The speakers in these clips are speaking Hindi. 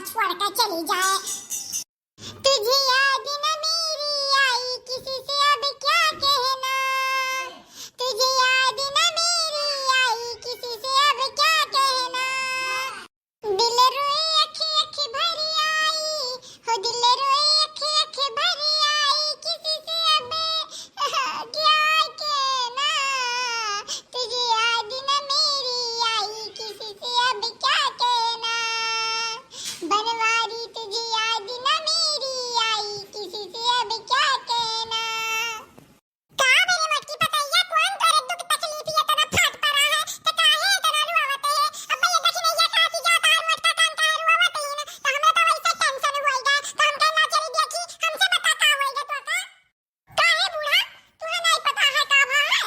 छोड़कर चली जाए। तुझे याद न मेरी आई, किसी से अब क्या कहना। तुझे याद न मेरी आई, किसी से अब क्या कहना। दिल रोए अखे अखे भर आई, हो दिल रोए अखे अखे भर आई, किसी से अब क्या कहना। तुझे याद न मेरी आई, किसी से अब क्या कहना। बनवारी तुझे याद न मेरी आई, किसी से अब क्या कहना। का मेरे मोटकी पतैया कौन तोरे दुख तकलीफ ये तना फाट पड़ा है, तो काहे तना रुआवत है। अब ये देखी नहीं ये काती जाता है मोटका काम का रुआवत है ना, तो हमें तो वैसे टेंशन होएगा, तो हम कहना चली देखी हमसे बता का होएगा तो का। काहे बूढ़ा तुहे नहीं पता है का भा है।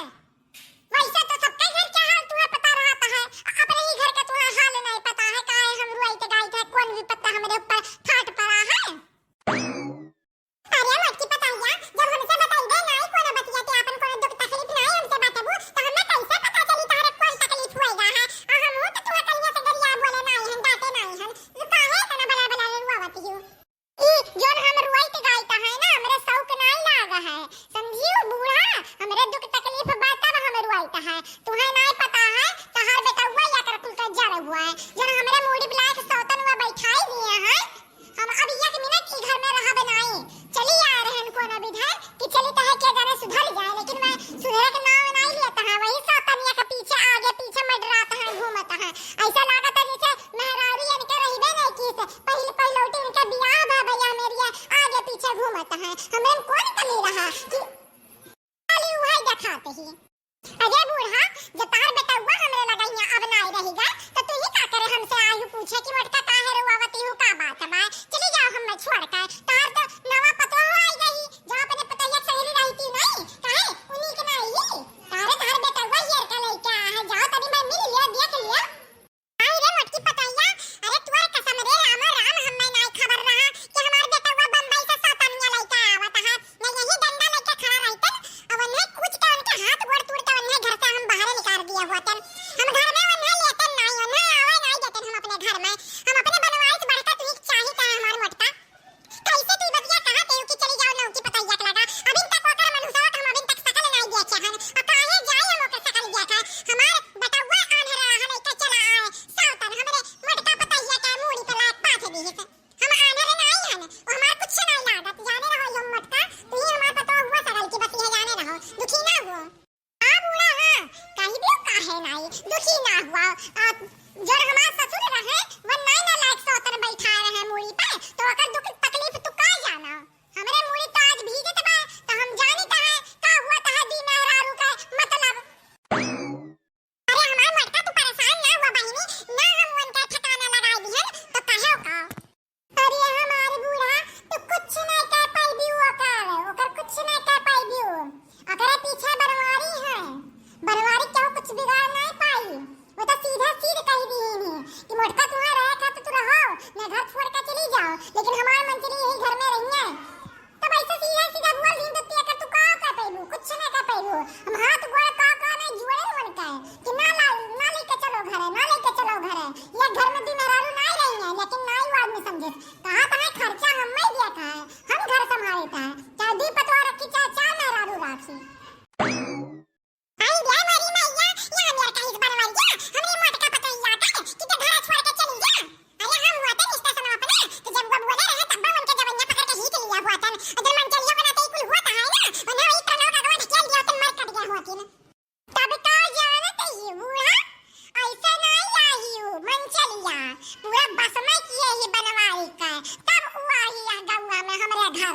वैसे तो सबके घर के हाल तुहे पता रहता है, अपने ही घर का तुहे हाल नहीं पता है। काहे हम रुआई ते गाई थे कौन भी पता हमारे ऊपर फाट पड़ा है। अरे मोटकी पतैया जब हमसे बताई दे नहीं कोनो बतिया ते अपन कोनो दुख तकलीफ नहीं हमसे बताबू, तो हमें कैसे पता चली तारे कौन तकलीफ होएगा है। आ हम हो तो तुहे कलिया से गरिया बोले नहीं हम डांटे नहीं हम, तो काहे तना बला बला रुआवत हो। ई जोन हम रुआई ते गाई ता है ना, हमरे शौक नहीं लागा है समझियो बूढ़ा। हमरे दुख तकलीफ बात तब हम रुआई ता है, तुहे नहीं पता है। तहार बेटा हुआ या कर कुल का जड़ हुआ है जन हमरे मूडी ब्लाक सौतन हुआ बैठाई दिए हैं। हम अब एक मिनट ई घर में रह बनाई चली आ रहे हैं कोनो विधान कि चली तहे के जाने सुधर जाए, लेकिन मैं सुधरे के नाम नहीं लेता है। वही सौतनिया के पीछे आगे पीछे मंडराता है घूमता है। ऐसा लागत है जैसे मेहरारू इनके रहिबे नहीं की से पहले पहलौटी उनके बियाह बा भैया मेरी आगे पीछे घूमता है। हमरे कौन कमी रहा कि खाली वही दिखाते ही। अजय बूढ़ा जब तार बेटा हुआ हमरे लगाइया अब नहीं रहेगा, तो तू ही का करे हमसे आयु पूछे कि मोटका काहे रुआवती हूं का बात है। चली जाओ हम मैं छोड़ कर। तार तो नवा पतो हो आई गई जहां अपने पतैया सहेली रहती नहीं काहे उन्हीं के नहीं तार बेटा हुआ ये का लइका है। जाओ तनी मैं मिल लिया देख लिया। आई रे मोटकी पतैया, अरे तोर कसम रे राम राम हमें नहीं खबर रहा कि हमार बेटा हुआ बंबई से सौतनिया लइका आवत है। मैं यही डंडा लेके खड़ा रहतन अब नहीं कुछ के उनके हाथ गोड़ तोड़ के उन्हें घर से हम बाहर निकाल दिया होतन। हम घर में उन्हें लेतन नहीं उन्हें आवे नहीं देतन हम अपने घर में। हम अपने बनवाई से बढ़कर तू चाहिए का हमार मोटका। कैसे तू बतिया कहां ते कि चली जाओ नौकी पतैया के लगा। अभी तक ओकर मनुष्य हम अभी तक शकल नहीं देखे हन, और काहे जाए हम ओकर शकल देखा। हमार बेटा हुआ आंधरा है नहीं तो चला आए सौतन हमरे मोटका पतैया के मूड़ी पे लात पाथ दी है। हम आंधरे नहीं हन और हमार कुछ नहीं लागत। जाने रहो यो मोटका तू ही हमार पतो हुआ सकल की बस ये जाने रहो दुखी ना हो। हां बूढ़ा हां कहीं भी काहे नहीं दुखी ना हुआ। जो हमार ससुर रहे वो नहीं ना लायक सौतन बैठा रहे मूड़ी पे, तो ओकर दुख तकलीफ तू का जाना। हमरे मूड़ी तो आज भीगत बा तो हम जानी ता है का हुआ ता दी मेहरारू का मतलब। अरे हमार मोटका तू परेशान ना हुआ बहिनी ना, हम उनका ठिकाना लगाई दिहन तो कहे का। अरे हमार बूढ़ा तू कुछ नहीं कह पाई भी ओकर कुछ नहीं कह पाई भी। ओकरे पीछे बनवारी है, बनवारी क्यों कुछ बिगाड़ नहीं पाई। वो तो सीधा सीध कह दी नहीं कि मोटका तुम्हारा रहे का तो तू रहो मैं घर छोड़ कर चली जाओ, लेकिन हमार मंत्री यही घर में रही है। तो वैसे सीधा सीधा बोल दी तो तेकर तू का कर पाइबू कुछ नहीं कर पाइबू। हम हाथ गोड़ का नहीं जुड़े मन का कि ना लेके चलो घरे ना लेके चलो घरे। ये घर में भी मेहरारू नहीं रही है, लेकिन नहीं वो आदमी समझे कहां तहां खर्चा हम ही दिया था हम घर संभाले था चाहे दी पतो रखी चाहे मेहरारू राखी। आई रे मरी मैया यहां मेरा कहीं बनवा दिया हमरे मोटका पतैया का कि तो घर छोड़ के चली जा। अरे हम हुआ था स्टेशन अपने तो जब वो बोले रहे तब उनके जवनिया पकड़ के ही के लिया हुआ था। अगर मन चलियो बनाते कुल हुआ था है ना उन्हें वही तनाव का गवा ढकेल दिया तो मर कट गया होती ना। तब का जानते ही बूढ़ा ऐसा नहीं रही मन चलिया पूरा बस में किए ही बनवाई का तब हुआ ही गौवा में हमरे घर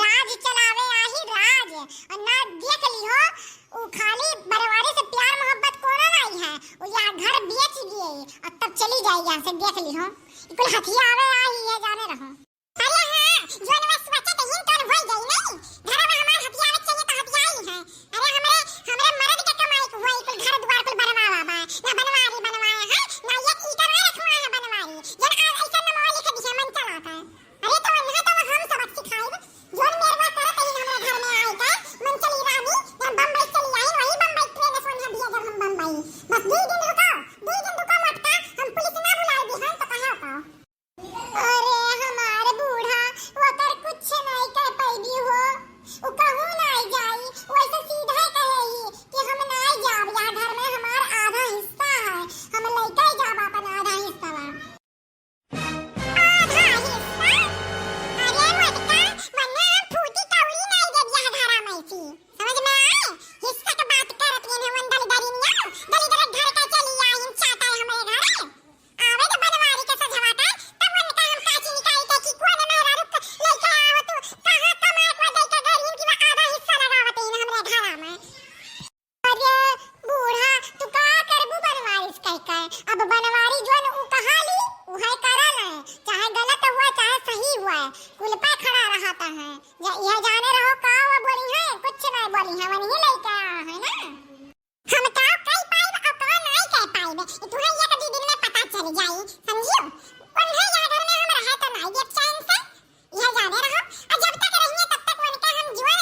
राज चलावे आही राज। और ना देख लियो वो खाली बनवारी से प्यार मोहब्बत कोना नहीं है वो यहाँ घर बेच दिए और तब चली जाए यहाँ से देख लियो कुल हथिया आवे आई है जाने रहो। अरे हां जो मैं सोचे तो इन तो हो गई नहीं घर में हमार हथियार चाहिए तो हथियार ही है। अरे हमरे मर्द के कमाई को हुई कुल घर द्वार कुल बनवावा बा ना बनवारी बनवाया है ना ये ईटा नहीं रखवा है बनवारी जन आज ऐसा न मोबाइल के दिशा मन चलाता है। अरे तो वहां तो हम सबक सिखाए जो मेरे बात करे तो हमरे घर में आए का मन चली रानी जब बम्बई चली आई वही बम्बई ट्रेन से वहां दिया जब हम बम्बई बस 2 दिन रुको मोटका हम पुलिस ना बुलाई दी हम तो कहां का। अरे ही हुआ है, कुल पे खड़ा रहता है। यह जाने रहो का वो बोली है, कुछ नहीं बोली है, वही लेके आया है ना। हम का कई पाइब और का नहीं कह पाइब, तुम्हें ये कभी दिन में पता चल जाई, समझियो। उन्हें या घर में हम रहे तो नहीं देख चैन से, यह जाने रहो। और जब तक रहिए तब तक उनका हम जीवन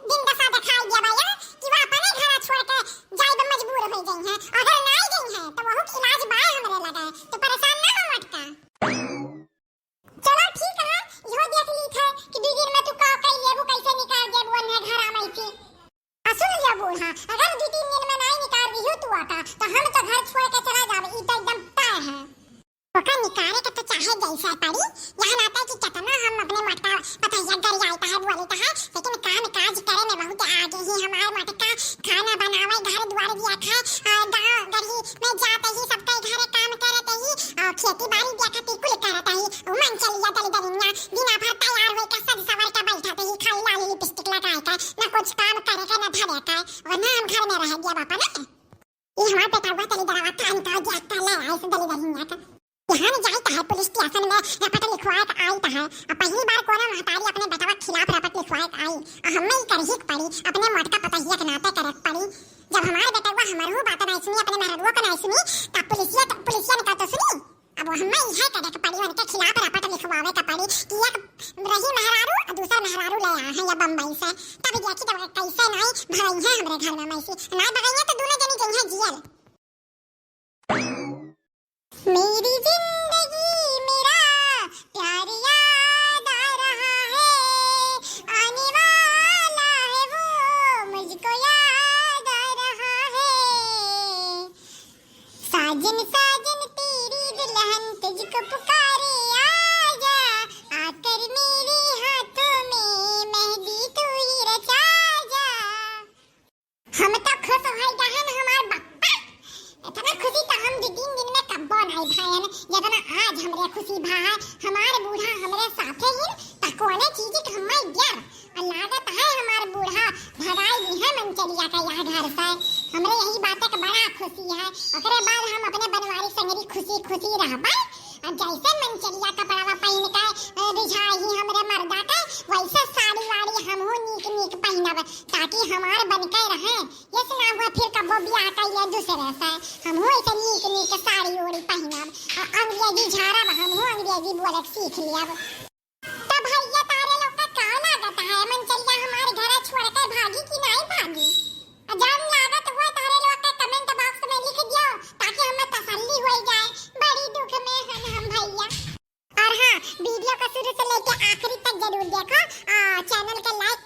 दिन दशा दिखाई दिया भैया कि वो अपने घर छोड़ के जाए तो मजबूर हो गई हैं। अगर नहीं गई हैं तो बहुत इलाज बाय हमरे लगा है, तो परेशान ना हो मटका। चलो ठीक है, यो देख ली थे कि दीदी में तू का कई लेबू कैसे निकाल देबू अन्य घर आमई थी। सुन लिया बूढ़ा, अगर 2-3 दिन में नहीं निकाल दियो तू आटा तो हम तो घर छोड़ के चला जावे, ई तो एकदम तय है। ओका निकाले के तो चाहे जैसा पड़ी, यह नाता कि कितना हम अपने मटका पता है घर आता है बोलता है, लेकिन काम काज करे में बहुत आगे ही हमारे मटका। खाना बनावे, घर द्वार दिया खाए, गांव गली में जाते ही सबके घरे काम करते ही, खेती बाड़ी देखते कुल करते ही, मन चलिया दली दलिया बिना भर तैयार होके सज सवर के बैठते ही, खाली लाली लिपस्टिक लगा के ना कुछ काम करे के ना धरे के, वरना हम घर में रह गया बापा ना। ये हमारे बेटा हुआ तली दरवा कान का जाता ले ऐसे दली दलिया का यहाँ में जाता है पुलिस स्टेशन में रपट लिखवाए आई है। और पहली बार कोना महतारी अपने बेटा के खिलाफ रपट लिखवाए आई, और हमें ही करही पड़ी अपने मटका पतहिया के नाते करक पड़ी। जब हमारे बेटा हुआ हमारू बात नहीं सुनी, अपने महरुआ को नहीं सुनी, तब पुलिसिया ने तो सुनी। अब वो हमें यह करक पड़ी, उनके खिलाफ रपट लिखवावे का पड़ी कि एक रही महरारू और दूसरा महरारू ले आया है या बम्बई से। तब देखी जब कैसे नहीं भगई है हमरे घर में मैसी नहीं भगई तो दोनों जनी गई है जेल। मेरी जिंदगी मेरा प्यार याद आ रहा है, आने वाला है वो मुझको याद आ रहा है। साजन साजन तेरी दुल्हन तुझको पुकारे आजा, आकर मेरे हाथों में मेहंदी तू ही रचा जा। हम तो खुश हो गए हैं हमारे बप्पा, इतना खुशी तो हम 2-3 दिन में कब्बो नहीं भाईन जितना आज हमरे खुशी भाई। हमारे बूढ़ा हमरे साथे ही तकोने चीज के हमारे यार, और लागत है हमारे बूढ़ा भगाई भी है मंचलिया का यह घर से। हमरे यही बातें का बड़ा खुशी है, ओकरे बाद हम अपने बनवारी संगरी खुशी खुशी रहबा। और जैसे मंचलिया कपड़ा पहन के रिझाई हमरे मर्दा के, वैसे साड़ी वाड़ी हमहू नीक नीक पहनब ताकि हमार बन के रहे। ये सुना हुआ फिर कबो ब्याह कइले दूसरे से, हमहू ऐसे नीक नीक साड़ी ओड़ी पहनब और अंग्रेजी झाड़ब, हमहू अंग्रेजी बोलक सीख लियब। तब भैया तारे लोग का का लागत है मंचलिया हमारे घर छोड़ के भागी कि नहीं भागी? जान लागत हुआ तारे लोग के कमेंट बॉक्स में लिख दियो ताकि हमें तसल्ली हो जाए। बड़ी दुख में हैं हम भैया। और हाँ, वीडियो को शुरू से लेके आखिरी तक जरूर देखो, चैनल को लाइक